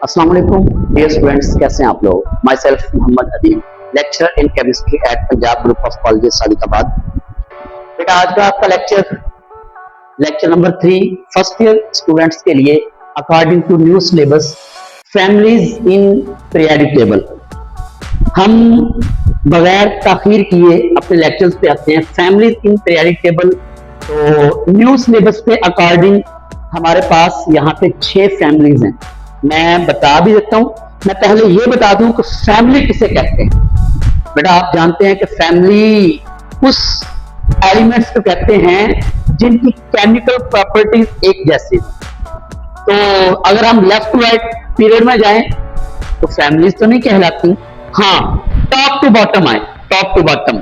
अस्सलाम वालेकुम dear students, कैसे हैं आप लोग। Myself Mohammad Adeel, lecturer in chemistry at Punjab group of colleges Sadiqabad. बेटा आज का आपका lecture number 3 first year students के लिए according to new syllabus families in periodic table. हम बगैर ताखीर किए अपने लेक्चर्स पे आते हैं। फैमिलीज इन पीरियडिक टेबल, तो न्यू सिलेबस पे अकॉर्डिंग हमारे पास यहाँ पे 6 फैमिलीज हैं। मैं बता भी देता हूं। मैं पहले ये बता दूं कि फैमिली किसे कहते हैं। बेटा आप जानते हैं कि फैमिली उस एलिमेंट्स को कहते हैं जिनकी केमिकल प्रॉपर्टीज एक जैसी हो। तो अगर हम लेफ्ट टू राइट पीरियड में जाएं तो फैमिलीज तो नहीं कहलाती। हाँ, टॉप टू बॉटम आए, टॉप टू बॉटम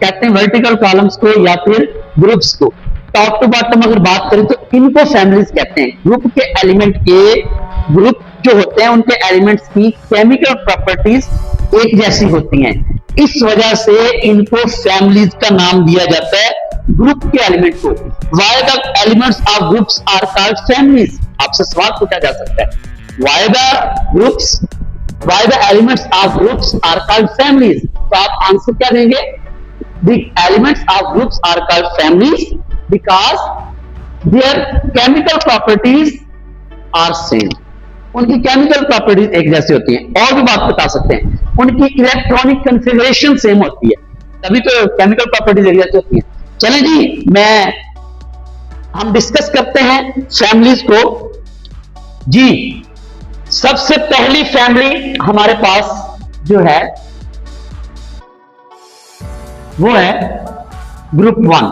कहते हैं वर्टिकल कॉलम्स को या फिर ग्रुप्स को। टॉप टू बॉटम अगर बात करें तो इनको फैमिलीज कहते हैं। ग्रुप के एलिमेंट के ग्रुप जो होते हैं उनके एलिमेंट्स की केमिकल प्रॉपर्टीज एक जैसी होती हैं, इस वजह से इनको फैमिलीज का नाम दिया जाता है ग्रुप के एलिमेंट को। Why the elements of groups are called families. आपसे सवाल पूछा जा सकता है, why the elements of groups are called families. तो आप आंसर क्या देंगे? The elements of groups are called families because their chemical properties are same. उनकी केमिकल प्रॉपर्टीज एक जैसी होती हैं। और भी बात बता सकते हैं, उनकी इलेक्ट्रॉनिक कॉन्फ़िगरेशन सेम होती है, तभी तो केमिकल प्रॉपर्टीज एक जैसी होती हैं। चलें जी, हम डिस्कस करते हैं फैमिलीज को। जी, सबसे पहली फैमिली हमारे पास जो है वो है ग्रुप 1।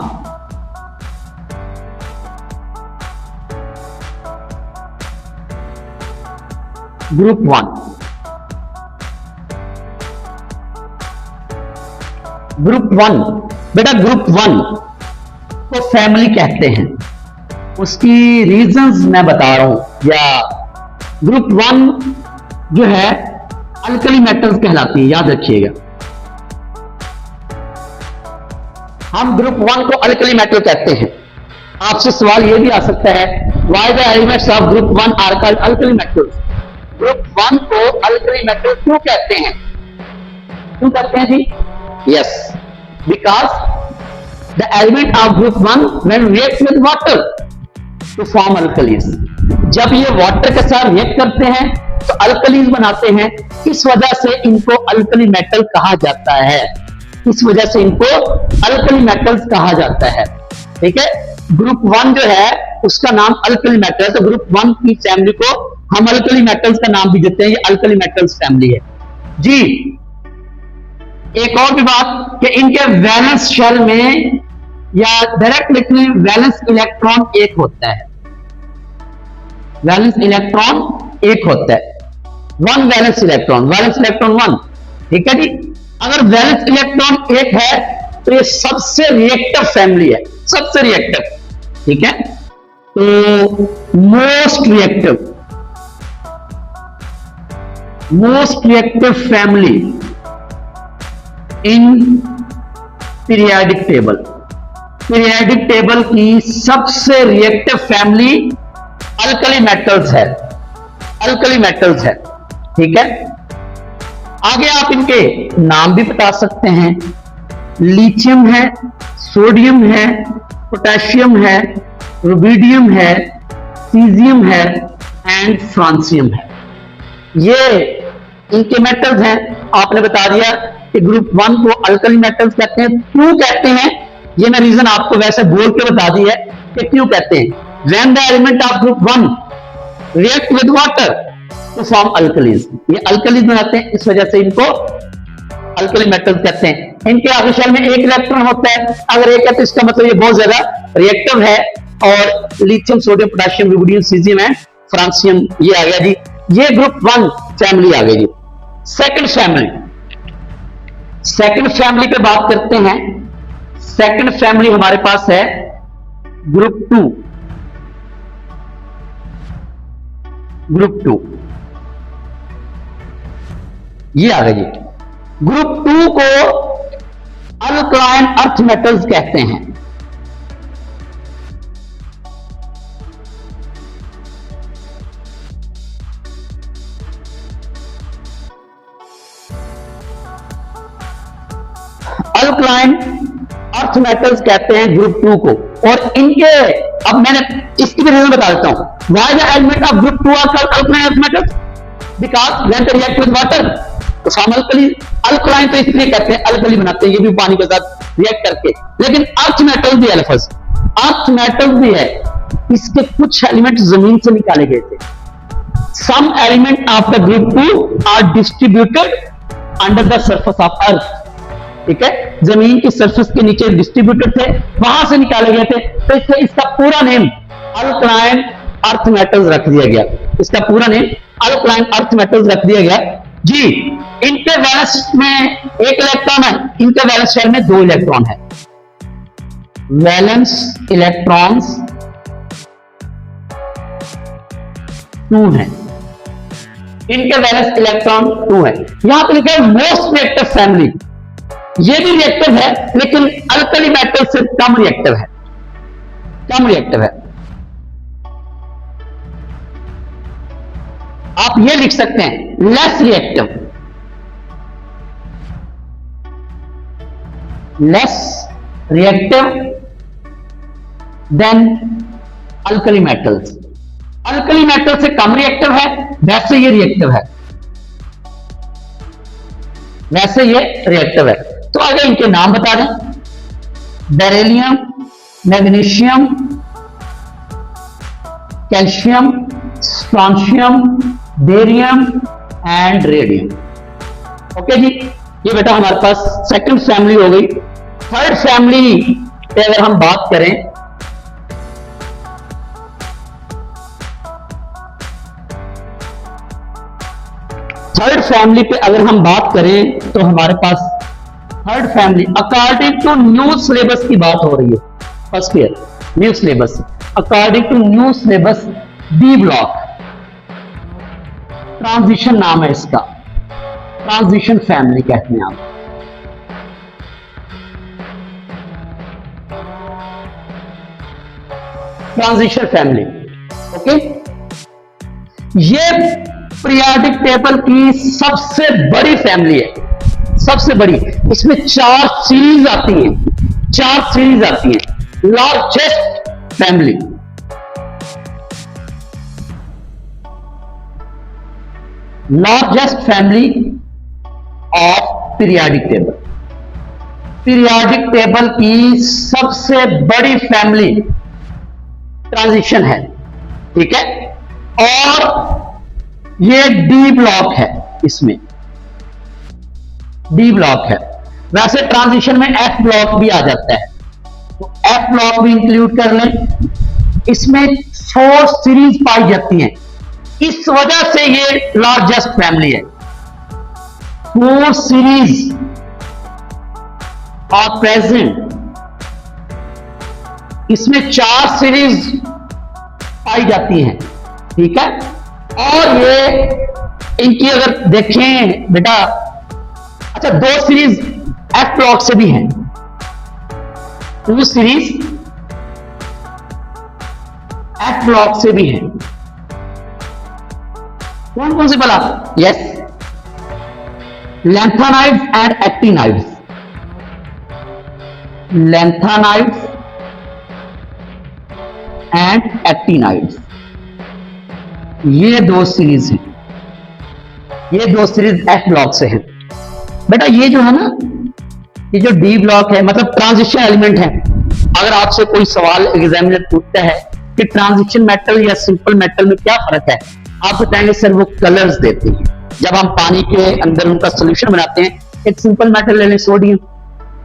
ग्रुप 1 बेटा ग्रुप 1 को फैमिली कहते हैं। उसकी रीजंस मैं बता रहा हूं। या ग्रुप 1 जो है अल्कली मेटल्स कहलाती है, याद रखिएगा। हम ग्रुप 1 को अल्कली मेटल कहते हैं। आपसे सवाल यह भी आ सकता है, why the elements of group 1 are called alkali metals. Group 1 को अल्कली मेटल क्यों कहते हैं? क्यों कहते हैं जी? Yes, because the element of group 1 when react with water to form alkalis. जब ये वाटर के साथ रिएक्ट करते हैं तो अल्कलीज बनाते हैं, इस वजह से इनको अल्कली मेटल कहा जाता है। इस वजह से इनको अल्कली मेटल्स कहा जाता है। ठीक है, ग्रुप 1 जो है उसका नाम अल्कली मेटल है, तो ग्रुप 1 की फैमिली को हम अल्कली मेटल्स का नाम भी देते हैं। ये अल्कली मेटल्स फैमिली है जी। एक और भी बात कि इनके वैलेंस शेल में या डायरेक्ट लिखने वैलेंस इलेक्ट्रॉन एक होता है। वैलेंस इलेक्ट्रॉन एक होता है, 1 वैलेंस इलेक्ट्रॉन 1। ठीक है जी। अगर वैलेंस इलेक्ट्रॉन एक है तो ये सबसे रिएक्टिव फैमिली है, सबसे रिएक्टिव। ठीक है, तो most reactive family in periodic table की सबसे रिएक्टिव फैमिली अल्कली मेटल्स है। ठीक है, आगे आप इनके नाम भी बता सकते हैं। लिथियम है, सोडियम है, पोटेशियम है, रुबिडियम है, सीजियम है एंड फ्रांसियम है। ये इनके मेटल्स हैं। आपने बता दिया कि ग्रुप 1 को अल्कली मेटल्स कहते हैं। क्यों कहते हैं ये मैं रीजन आपको वैसे बोल के बता दी है कि क्यों कहते हैं। When the element of group 1 react with water to form alkalis, ये अल्कलीज बनाते हैं, इस वजह से इनको अल्कली मेटल्स कहते हैं। इनके आगे शेल में एक इलेक्ट्रॉन होता है। अगर एक है तो इसका मतलब ये बहुत ज्यादा रिएक्टिव है। और lithium, sodium, potassium, rubidium, caesium and francium ये आ गया जी। ये ग्रुप 1 फैमिली आ गई जी। सेकंड फैमिली पे बात करते हैं। सेकंड फैमिली हमारे पास है ग्रुप 2। ये आ गई जी। ग्रुप 2 को अल्कलाइन अर्थ मेटल्स कहते हैं। अल्कलाइन अर्थ मेटल्स कहते हैं ग्रुप 2 को। और इनके, अब मैंने इसकी भी रीजन बता देता हूं, why the element of group 2 are called alkaline earth metals, because when they react with water, तो हम अल्कलाइन तो इसलिए कहते हैं, अल्कली बनाते हैं ये भी पानी के साथ रिएक्ट करके। लेकिन अर्थ मेटल भी है, लफ्ज अर्थ मेटल भी है, इसके कुछ एलिमेंट जमीन से निकाले गए थे। Some element of the group 2 are distributed under the surface of earth, ठीक है, जमीन की सरफेस के नीचे डिस्ट्रीब्यूटेड थे, वहां से निकाले गए थे, तो इसलिए इसका पूरा नेम अल्कलाइन अर्थ मेटल्स रख दिया गया। इसका पूरा नेम अल्कलाइन अर्थ मेटल्स रख दिया गया जी। इनके वैलेंस में 1 इलेक्ट्रॉन है, इनके वैलेंस शेल में 2 इलेक्ट्रॉन है। वैलेंस इलेक्ट्रॉन्स 2 है, इनके वैलेंस इलेक्ट्रॉन 2 है। यहां पर लिखा है मोस्ट रिएक्टिव फैमिली, ये भी रिएक्टिव है लेकिन अल्कली मेटल से कम रिएक्टिव है, कम रिएक्टिव है। आप ये लिख सकते हैं less reactive, less reactive than alkali metals. Alkali metal से कम रिएक्टिव है, वैसे ये रिएक्टिव है, वैसे ये रिएक्टिव है। तो आगे इनके नाम बता दें, beryllium, magnesium, calcium, strontium, barium and radium. Okay जी, ये बेटा हमारे पास सेकंड फैमिली हो गई। थर्ड फैमिली पे अगर हम बात करें, थर्ड फैमिली पे अगर हम बात करें तो हमारे पास third family according to new syllabus की बात हो रही है। First year new syllabus, according to new syllabus B block, transition नाम है इसका, ट्रांजिशन फैमिली कहते हैं आप। Transition family, okay. ये पीरियोडिक टेबल की सबसे बड़ी फैमिली है, सबसे बड़ी। इसमें 4 सीरीज आती हैं, 4 सीरीज आती हैं। Largest family, largest family of periodic table, periodic table की सबसे बड़ी फैमिली ट्रांजिशन है, ठीक है। और ये डी ब्लॉक है, इसमें डी ब्लॉक है। वैसे ट्रांजिशन में एफ ब्लॉक भी आ जाता है, तो एफ ब्लॉक भी इंक्लूड कर लें। इसमें 4 सीरीज पाई जाती हैं, इस वजह से ये लार्जेस्ट फैमिली है। 4 सीरीज आर प्रेजेंट, इसमें 4 सीरीज पाई जाती हैं, ठीक है। और ये इनकी अगर देखें बेटा, अच्छा 2 सीरीज एफ ब्लॉक से भी हैं, 2 सीरीज एफ ब्लॉक से भी हैं। कौन कौन से बोला? Yes, lanthanides and actinides, lanthanides and actinides, ये 2 सीरीज हैं, ये 2 सीरीज एफ ब्लॉक से हैं। बेटा ये जो है ना, ये जो डी ब्लॉक है मतलब ट्रांजिशन एलिमेंट है। अगर आपसे कोई सवाल एग्जामिनर पूछता है कि ट्रांजिशन मेटल या सिंपल मेटल में क्या फर्क है, आप बताएंगे सर वो कलर्स देते हैं। जब हम पानी के अंदर उनका सोल्यूशन बनाते हैं, एक सिंपल मेटल ले लें सोडियम,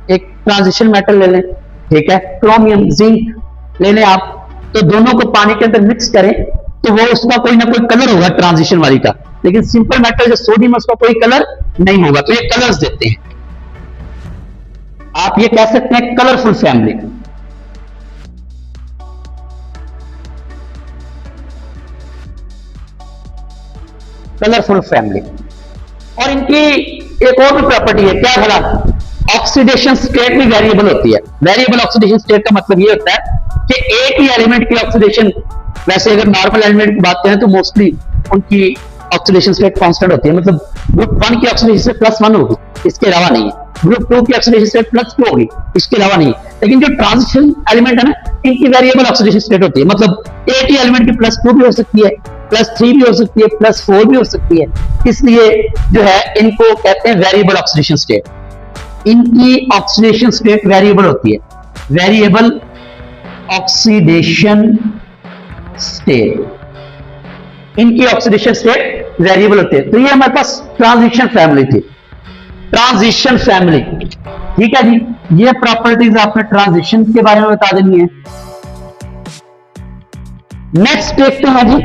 एक ट्रांजिशन मेटल ले लें, ठीक है, क्रोमियम, जिंक ले लें आप, तो दोनों को पानी के अंदर मिक्स करें तो वो उसका कोई ना कोई कलर होगा ट्रांजिशन वाली का। लेकिन सिंपल मेटल जो सोडियम, उसका कोई कलर नहीं होगा, तो ये कलर्स देते हैं। आप ये कह सकते हैं कलरफुल फैमिली। Colourful family. और इनकी एक और भी प्रॉपर्टी है, क्या भला? ऑक्सीडेशन स्टेट भी वेरिएबल होती है। वेरिएबल ऑक्सीडेशन स्टेट का मतलब ये होता है कि एक ही एलिमेंट की ऑक्सीडेशन, वैसे अगर नॉर्मल एलिमेंट की बात करें तो मोस्टली उनकी ऑक्सीडेशन स्टेट कांस्टेंट होती है, मतलब ग्रुप 1 की ऑक्सीडेशन स्टेट +1 होगी, इसके अलावा नहीं है। ग्रुप 2 की ऑक्सीडेशन स्टेट +2 होगी, इसके अलावा नहीं। लेकिन जो ट्रांजिशन एलिमेंट है ना, इनकी वेरिएबल ऑक्सीडेशन स्टेट होती है, मतलब एक ही एलिमेंट की +2 भी हो सकती है, +3 भी हो सकती है, +4 भी हो सकती है। इसलिए जो है इनको कहते हैं वेरिएबल ऑक्सीडेशन स्टेट। इनकी ऑक्सीडेशन स्टेट वेरिएबल होती है, वेरिएबल ऑक्सीडेशन स्टेट, इनकी ऑक्सीडेशन स्टेट वेरिएबल होती है। तो ये हमारे पास ट्रांजिशन फैमिली थी, ट्रांजिशन फैमिली, ठीक है जी। ये प्रॉपर्टीज आपने ट्रांजिशन के बारे में बता देनी है। नेक्स्ट देखते हैं जी,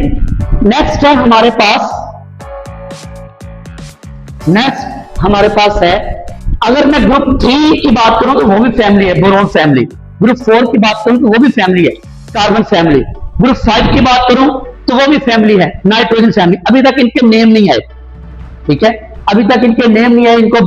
नेक्स्ट है हमारे पास, नेक्स्ट हमारे पास है, अगर मैं ग्रुप 3 की बात करूं तो वो भी फैमिली है, बोरोन फैमिली। ग्रुप 4 की बात करूं तो वो भी फैमिली है, कार्बन फैमिली। ग्रुप 5 की बात करूं तो वो भी फैमिली है, नाइट्रोजन फैमिली। अभी तक इनके नेम नहीं आए, ठीक है, अभी तक इनके नेम नहीं आए। इनको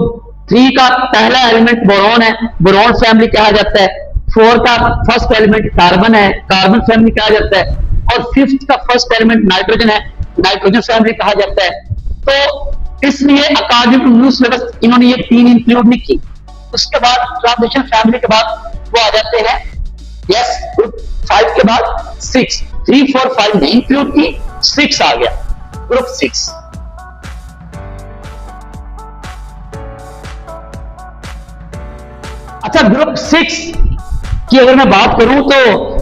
3 का पहला एलिमेंट बोरोन है, बोरोन फैमिली कहा जाता है। 4 का फर्स्ट एलिमेंट कार्बन है, कार्बन फैमिली कहा जाता है। और 5th का फर्स्ट एलिमेंट नाइट्रोजन है, नाइट्रोजन फैमिली कहा जाता है। तो इसलिए अकॉर्डिंग टू न्यू सिलेबस इन्होंने ये 3 इंक्लूड नहीं की। उसके बाद ट्रांजिशन फैमिली के बाद वो आ जाते हैं, यस, ग्रुप 5 के बाद 6, 3, 4, 5 नहीं इंक्लूड की, 6 आ गया, ग्रुप 6। अच्छा, ग्रुप 6 की अगर मैं बात करूं तो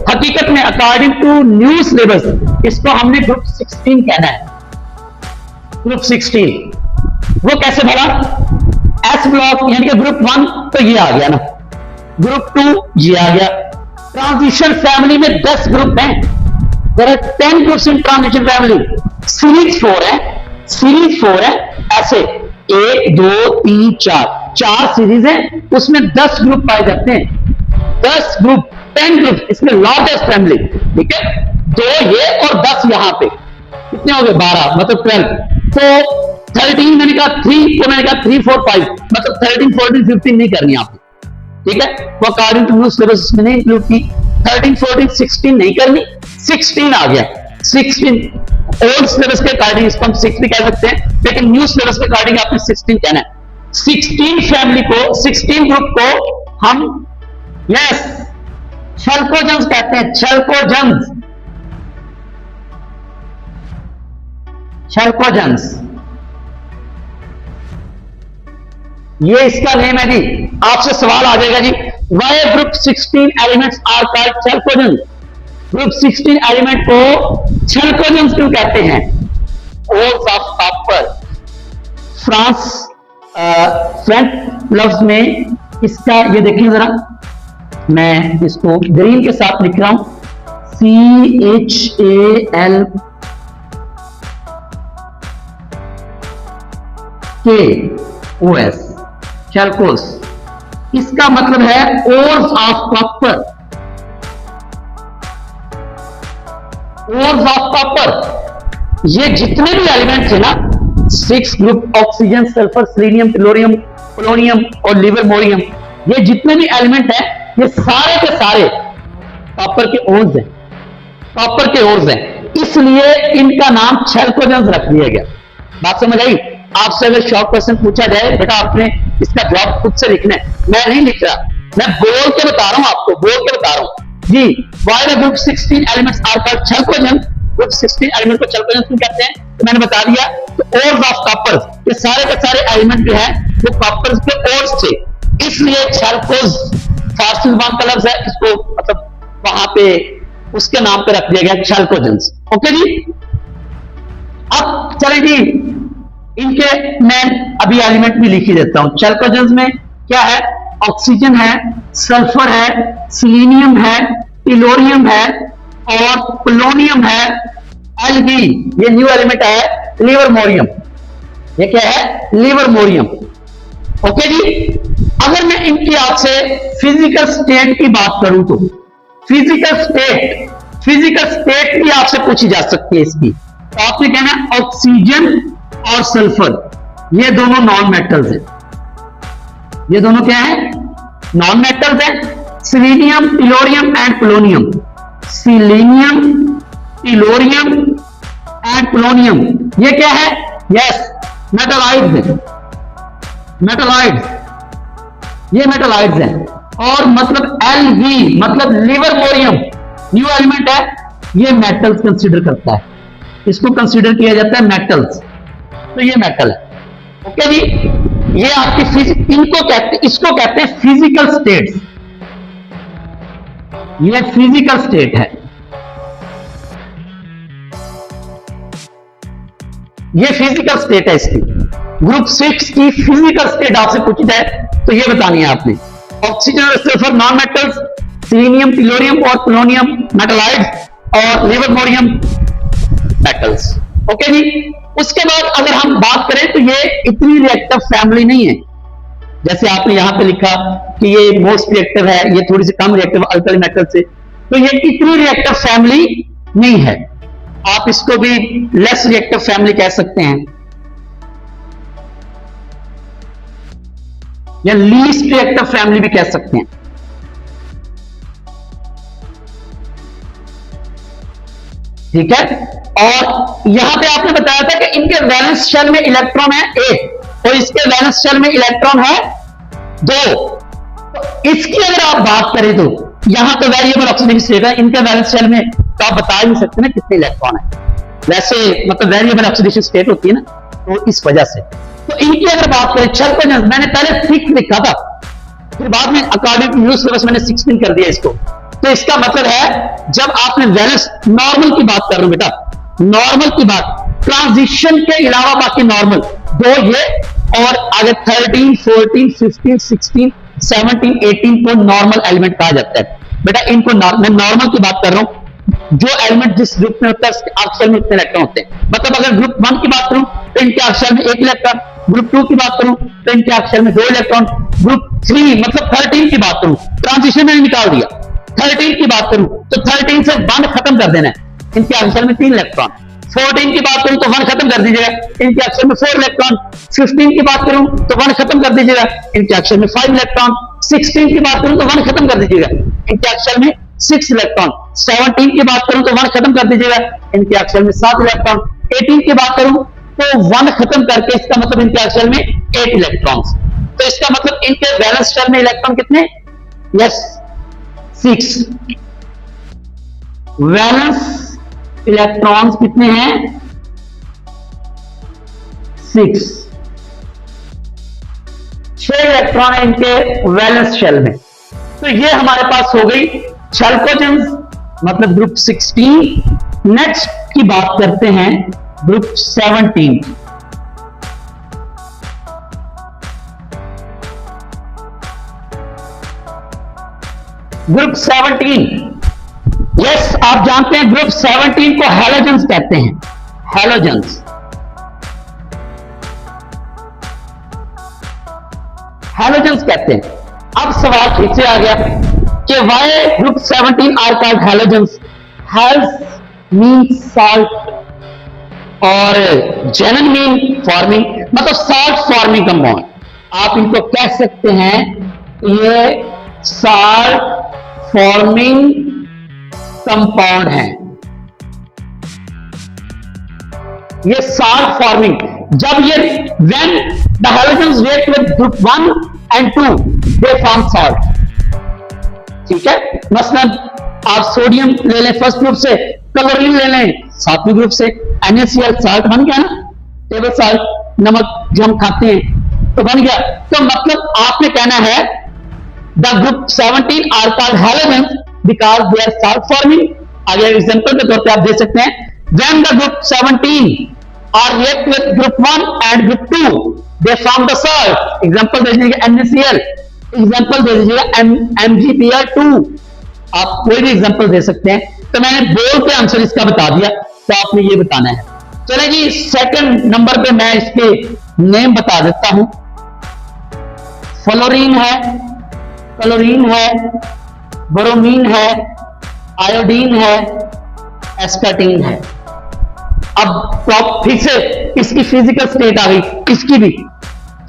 हकीकत में अकॉर्डिंग टू न्यू सिलेबस इसको हमने ग्रुप 16 कहना है। ग्रुप 16 वो कैसे भला, एस ब्लॉक यानी कि ग्रुप 1 तो ये आ गया ना, ग्रुप 2 ये आ गया। ट्रांजिशन फैमिली में 10 ग्रुप हैं, there are 10 groups in transition family. Series 4 है, सीरीज 4 है, ऐसे 1, 2, 3, 4 सीरीज है, उसमें 10 ग्रुप पाए जाते हैं, 10 ग्रुप, 10 ग्रुप, इसमें लार्जेस्ट फैमिली, ठीक है। 2 ये और 10 यहां पे, कितने हो गए, 12, मतलब 12। तो 13 मैंने कहा, 3 को मैंने कहा 3, 4, 5, मतलब 13, 14, 15 नहीं करनी आपको, ठीक है। वो अकॉर्डिंग टू न्यू सिलेबस में नहीं इंक्लूड की। 13, 14, 16 नहीं करनी, 16 आ गया। 16 ओल्ड सिलेबस के अकॉर्डिंग इसको हम 6 भी कह सकते हैं, लेकिन न्यू सिलेबस के अकॉर्डिंग आपने 16 कहना है। 16 फैमिली को, 16 ग्रुप को हम यस चल्कोजेंस कहते हैं, चल्कोजेंस, चल्कोजेंस, ये इसका नेम है जी। आपसे सवाल आ जाएगा जी, why group 16 elements are called chalcogens, group 16 element को चल्कोजेंस क्यों कहते हैं? ओर्स ऑफ कॉपर, फ्रेंच लफ्ज में इसका, ये देखिए जरा, मैं इसको ग्रीन के साथ लिख रहा हूं, CHALKOS, चल्कोस। इसका मतलब है ores of copper, ores of copper. ये जितने भी एलिमेंट थे ना, 6 group, oxygen, sulphur, selenium, tellurium, polonium और लिबरमोरियम, ये जितने भी एलिमेंट हैं, ये सारे के सारे कॉपर के ओर्स हैं, कॉपर के ओर्स हैं, इसलिए इनका नाम चल्कोजेंस रख दिया गया। बात समझ आई? आपसे अगर शॉर्ट क्वेश्चन पूछा जाए, बेटा आपने इसका जवाब खुद से लिखना है, मैं नहीं लिख रहा, मैं बोल के बता रहा हूं आपको, बोल के बता रहा हूं जी। Why the group 16 elements are called chalcogens, group 16 element को चल्कोजेंस क्यों कहते हैं, तो मैंने बता दिया। तो ओर्स ऑफ कॉपर, ये सारे के सारे एलिमेंट जो है वो कॉपर के ओर्स थे, इसलिए चल्कोज फारसी जुबान का लफ्ज है, इसको मतलब वहां पे उसके नाम पे रख दिया गया, चल्कोजेंस। ओके जी, अब चलें जी, इनके मैं अभी एलिमेंट भी लिख ही देता हूं। चल्कोजेंस में क्या है, ऑक्सीजन है, सल्फर है, सेलेनियम है, टेलोरियम है और पोलोनियम है, Lv, ये न्यू एलिमेंट है, लिबरमोरियम, ये क्या है, लिबरमोरियम। ओके जी, अगर मैं इनकी आपसे फिजिकल स्टेट की बात करूं तो फिजिकल स्टेट भी आपसे पूछी जा सकती है इसकी। तो आपने कहना ऑक्सीजन और सल्फर, ये दोनों नॉन मेटल्स हैं, ये दोनों क्या है, नॉन मेटल्स हैं। Selenium, tellurium and polonium, selenium, tellurium and polonium, ये क्या है, यस मेटलाइड्स है, मेटलाइड्स। ये मेटालॉइड्स हैं। और मतलब Lv मतलब लिवरमोरियम न्यू एलिमेंट है, ये मेटल्स कंसीडर करता है, इसको कंसीडर किया जाता है मेटल्स, तो ये मेटल है। ओके जी, ये आपकी इनको कहते, इसको कहते हैं फिजिकल स्टेट्स, ये फिजिकल स्टेट है, ये फिजिकल स्टेट है इसकी। ग्रुप 6 की फिजिकल स्टेट आपसे पूछी जाए तो ये बतानी है आपने। ऑक्सीजन और sulphur non metals, selenium, tellurium और पोलोनियम मेटलॉइड्स, और लिवरमोरियम मेटल्स। ओके जी, उसके बाद अगर हम बात करें तो ये इतनी रिएक्टिव फैमिली नहीं है, जैसे आपने यहां पे लिखा कि ये मोस्ट रिएक्टिव है, ये थोड़ी सी कम रिएक्टिव अल्कली मेटल से, तो ये इतनी रिएक्टिव फैमिली नहीं है। आप इसको भी लेस रिएक्टिव फैमिली कह सकते हैं या लीस्ट रिएक्टिव फैमिली भी कह सकते हैं। ठीक है, और यहां पे आपने बताया था कि इनके वैलेंस शेल में इलेक्ट्रॉन है 1 और इसके वैलेंस शेल में इलेक्ट्रॉन है 2। तो इसकी अगर आप बात करें तो यहां तो वेरिएबल ऑक्सीडेशन स्टेट है, इनके वैलेंस शेल में तो आप बता ही नहीं सकते ना कितने इलेक्ट्रॉन है, वैसे मतलब वेरिएबल ऑक्सीडेशन स्टेट होती है ना, तो इस वजह से। तो इनकी अगर बात करें चैल्कोजेंस, मैंने पहले 6 लिखा था, फिर बाद में अकॉर्डिंग टू न्यू सिलेबस मैंने 16 कर दिया इसको। तो इसका मतलब है जब आपने वैलेंस नॉर्मल की बात कर रहे हो बेटा, नॉर्मल की बात, ट्रांजिशन के अलावा बाकी नॉर्मल 2 ये, और आगे 13, 14, 15, 16, 17, 18 को नॉर्मल एलिमेंट कहा जाता है बेटा। इनको मैं नॉर्मल की बात कर रहा हूं, जो एलिमेंट जिस ग्रुप में होता है उसके अक्षर में इतने इलेक्ट्रॉन होते हैं। मतलब अगर ग्रुप 1 की बात करूं तो इनके अक्षर में 1 इलेक्ट्रॉन, ग्रुप 2 की बात करूं तो इनके अक्षर में 2 इलेक्ट्रॉन, ग्रुप 3 मतलब 13 की बात करूं, ट्रांजिशन में निकाल दिया, 13 की बात करूं तो 13 से 1 खत्म कर देना है, इनके अक्षर में 3 इलेक्ट्रॉन। 14 की बात करूं तो 1 खत्म कर दीजिएगा, इनके अक्षर में 4 इलेक्ट्रॉन। 15 की बात करूं तो 1 खत्म कर दीजिएगा, इनके अक्षर में 5 इलेक्ट्रॉन। 16 की बात करूं तो 1 खत्म कर दीजिएगा, इनके अक्षर में 6 इलेक्ट्रॉन। 17 की बात करूं तो 1 खत्म कर दीजिएगा, इनके अक्षर में 7 इलेक्ट्रॉन। 18 की बात करूं तो 1 खत्म करके इसका मतलब इनके अक्षर में 8 इलेक्ट्रॉन्स। तो इसका मतलब इनके वैलेंस शेल में इलेक्ट्रॉन कितने? यस 6। वैलेंस इलेक्ट्रॉन्स कितने हैं? 6। 6 इलेक्ट्रॉन है इनके वैलेंस शेल में। तो ये हमारे पास हो गई चैल्कोजेंस मतलब ग्रुप 16। नेक्स्ट की बात करते हैं ग्रुप 17। ग्रुप 17, यस आप जानते हैं ग्रुप 17 को हैलोजेंस कहते हैं, हैलोजेंस। हैलोजेंस कहते हैं। अब सवाल फिर से आ गया कि why group 17 are called halogens? Hals mean salt और जेनन मीन फॉर्मिंग, मतलब सॉल्ट फॉर्मिंग कंपाउंड। आप इनको कह सकते हैं ये सॉल्ट फॉर्मिंग कंपाउंड है, ये सॉल्ट फॉर्मिंग। जब ये when the halogens react with group 1 and 2 they form salt. ठीक है, मसलन आप सोडियम ले लें फर्स्ट ग्रुप से, क्लोरीन ले लें सातवें ग्रुप से, NaCl सॉल्ट बन गया ना, टेबल सॉल्ट, नमक जो हम खाते हैं तो बन गया। तो मतलब आपने कहना है the group 17 are called halogens because they are salt forming. आगे एग्जांपल के तौर पे आप दे सकते हैं when the group 17 are react with group 1 and group 2 they form the salt. Example दे दीजिएगा NaCl, एग्जांपल दे दीजिएगा MgBr2, आप कोई भी एग्जांपल दे सकते हैं। तो मैंने बोल के आंसर इसका बता दिया, तो आपने ये बताना है। चले जी सेकंड नंबर पे मैं इसके नेम बता देता हूं। फ्लोरीन है, क्लोरीन है, ब्रोमीन है, आयोडीन है, एस्पार्टीन है। अब तो आप फिर से इसकी फिजिकल स्टेट आ गई, इसकी भी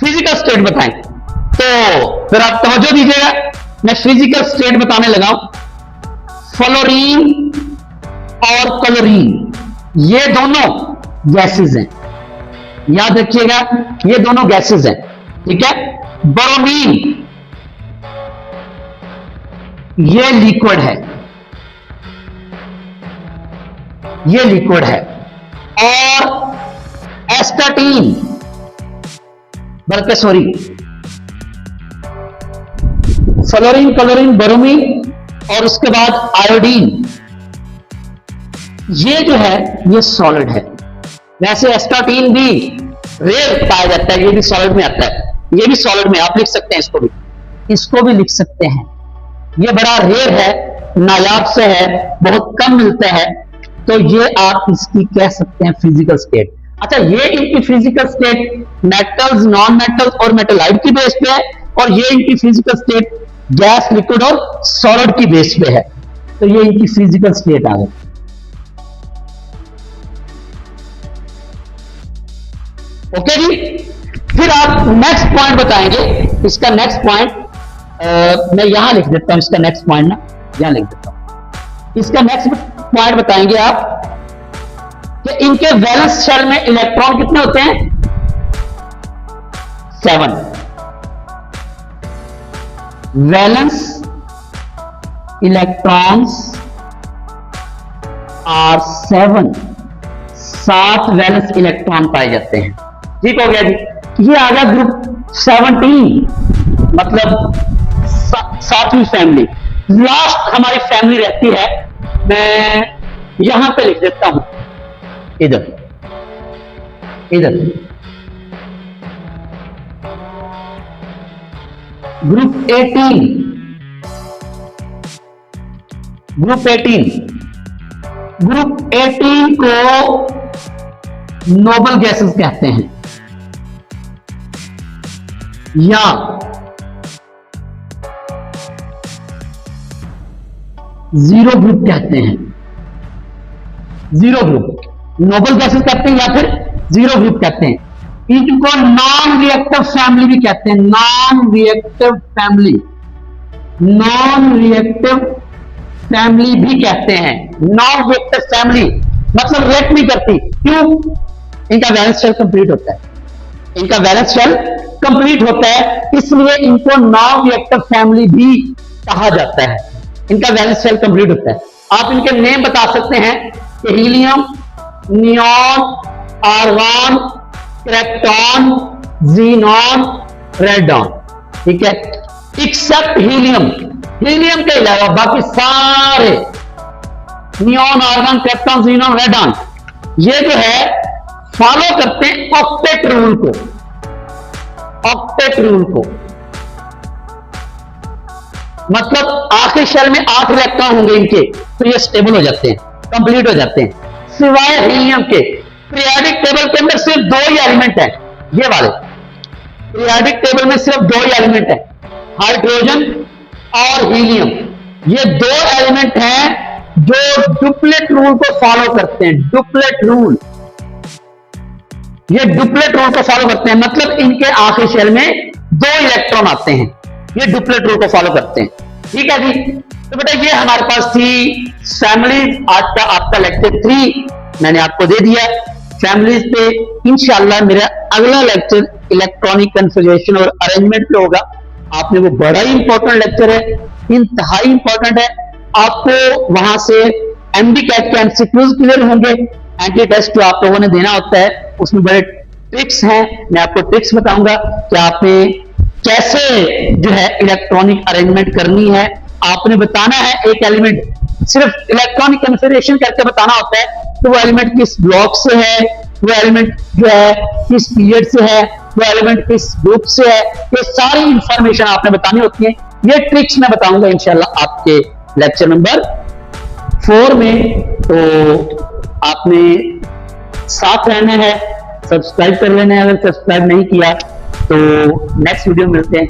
फिजिकल स्टेट बताएं तो फिर आप तवज्जो दीजिएगा, मैं फिजिकल स्टेट बताने लगा हूं। फ्लोरीन और क्लोरीन ये दोनों गैसेस हैं, याद रखिएगा ये दोनों गैसेस हैं। ठीक है, ब्रोमीन ये लिक्विड है, ये लिक्विड है। और एस्टाटीन, बल्कि सॉरी, फ्लोरीन, क्लोरीन, ब्रोमीन और उसके बाद आयोडीन, ये जो है ये सॉलिड है। वैसे एस्टाटीन भी रेयर पाया जाता है, ये भी सॉलिड में आता है, ये भी सॉलिड में, आप लिख सकते हैं इसको भी लिख सकते हैं। ये बड़ा रेयर है, नायाब से है, बहुत कम मिलता है, तो ये आप इसकी कह सकते हैं फिजिकल स्टेट। अच्छा, ये इनकी physical state metals, non metals और मेटलाइड की बेस पे है, और ये इनकी फिजिकल स्टेट गैस, लिक्विड और सॉलिड की बेस पे है। तो ये इनकी फिजिकल स्टेट आ गई। ओके जी, फिर आप नेक्स्ट पॉइंट बताएंगे। इसका नेक्स्ट पॉइंट मैं यहां लिख देता हूं, इसका नेक्स्ट पॉइंट ना यहां लिख देता हूं। इसका नेक्स्ट पॉइंट बताएंगे आप कि इनके वैलेंस शेल में इलेक्ट्रॉन कितने होते हैं? 7। Valence electrons are 7, 7 valence electron पाए जाते हैं। ठीक हो गया जी। ये आ गया ग्रुप 17, मतलब 7वीं फैमिली। लास्ट हमारी फैमिली रहती है, मैं यहां पे लिख देता हूं, इधर ग्रुप 18। ग्रुप 18 को नोबल गैसेस कहते हैं, या जीरो ग्रुप कहते हैं। जीरो ग्रुप नोबल गैसेस कहते हैं, या फिर जीरो ग्रुप कहते हैं। इनको नॉन रिएक्टिव फैमिली भी कहते हैं। नॉन रिएक्टिव फैमिली भी कहते हैं। नॉन रिएक्टिव फैमिली मतलब रिएक्ट नहीं करती। क्यों? इनका वैलेंस शेल कंप्लीट होता है, इसलिए इनको नॉन रिएक्टिव फैमिली भी कहा जाता है। इनका वैलेंस शेल कंप्लीट होता है। आप इनके नेम बता सकते हैं कि helium, neon, argon, krypton, xenon, radon. ठीक है, एक्सेप्ट हीलियम के अलावा बाकी सारे neon, argon, krypton, xenon, radon ये जो है फॉलो करते हैं ऑक्टेट रूल को। मतलब आखिरी शेल में 8 इलेक्ट्रॉन होंगे इनके, तो ये स्टेबल हो जाते हैं, कंप्लीट हो जाते हैं। सिवाय हीलियम के पीरियोडिक टेबल के अंदर सिर्फ 2 ही एलिमेंट है। ये वाले पीरियोडिक टेबल में सिर्फ 2 ही एलिमेंट है, हाइड्रोजन और हीलियम। ये 2 एलिमेंट हैं जो डुप्लेट रूल को फॉलो करते हैं। डुप्लेट रूल को फॉलो करते हैं, मतलब इनके आखिरी शेल में 2 इलेक्ट्रॉन आते हैं। ये डुप्लेट रूल को फॉलो करते हैं। ठीक है जी। तो बेटा ये हमारे पास थी फैमिलीज। आज का आपका लेक्चर 3 मैंने आपको दे दिया। फैमिलीज पे इंशाल्लाह मेरा अगला लेक्चर इलेक्ट्रॉनिक कन्फिगरेशन और अरेंजमेंट पे होगा। आपने वो बड़ा ही इंपॉर्टेंट लेक्चर है, इंतहाई इंपॉर्टेंट है। आपको वहां से एमडी कैट के एमसीक्यूज क्लियर होंगे। एंटी टेस्ट जो आप लोगों ने देना होता है उसमें बड़े ट्रिक्स हैं। मैं आपको ट्रिक्स बताऊंगा कि आपने कैसे जो है इलेक्ट्रॉनिक अरेंजमेंट करनी है। आपने बताना है एक एलिमेंट सिर्फ इलेक्ट्रॉनिक कन्फिगरेशन करके बताना होता है, तो वो एलिमेंट किस ब्लॉक से है, वो एलिमेंट जो है किस पीरियड से है, वो एलिमेंट किस ग्रुप से है, ये सारी इंफॉर्मेशन आपने बतानी होती है। ये ट्रिक्स मैं बताऊंगा इंशाल्लाह आपके लेक्चर नंबर 4 में। तो आपने साथ रहना है, सब्सक्राइब कर लेना है अगर सब्सक्राइब नहीं किया। तो नेक्स्ट वीडियो मिलते हैं।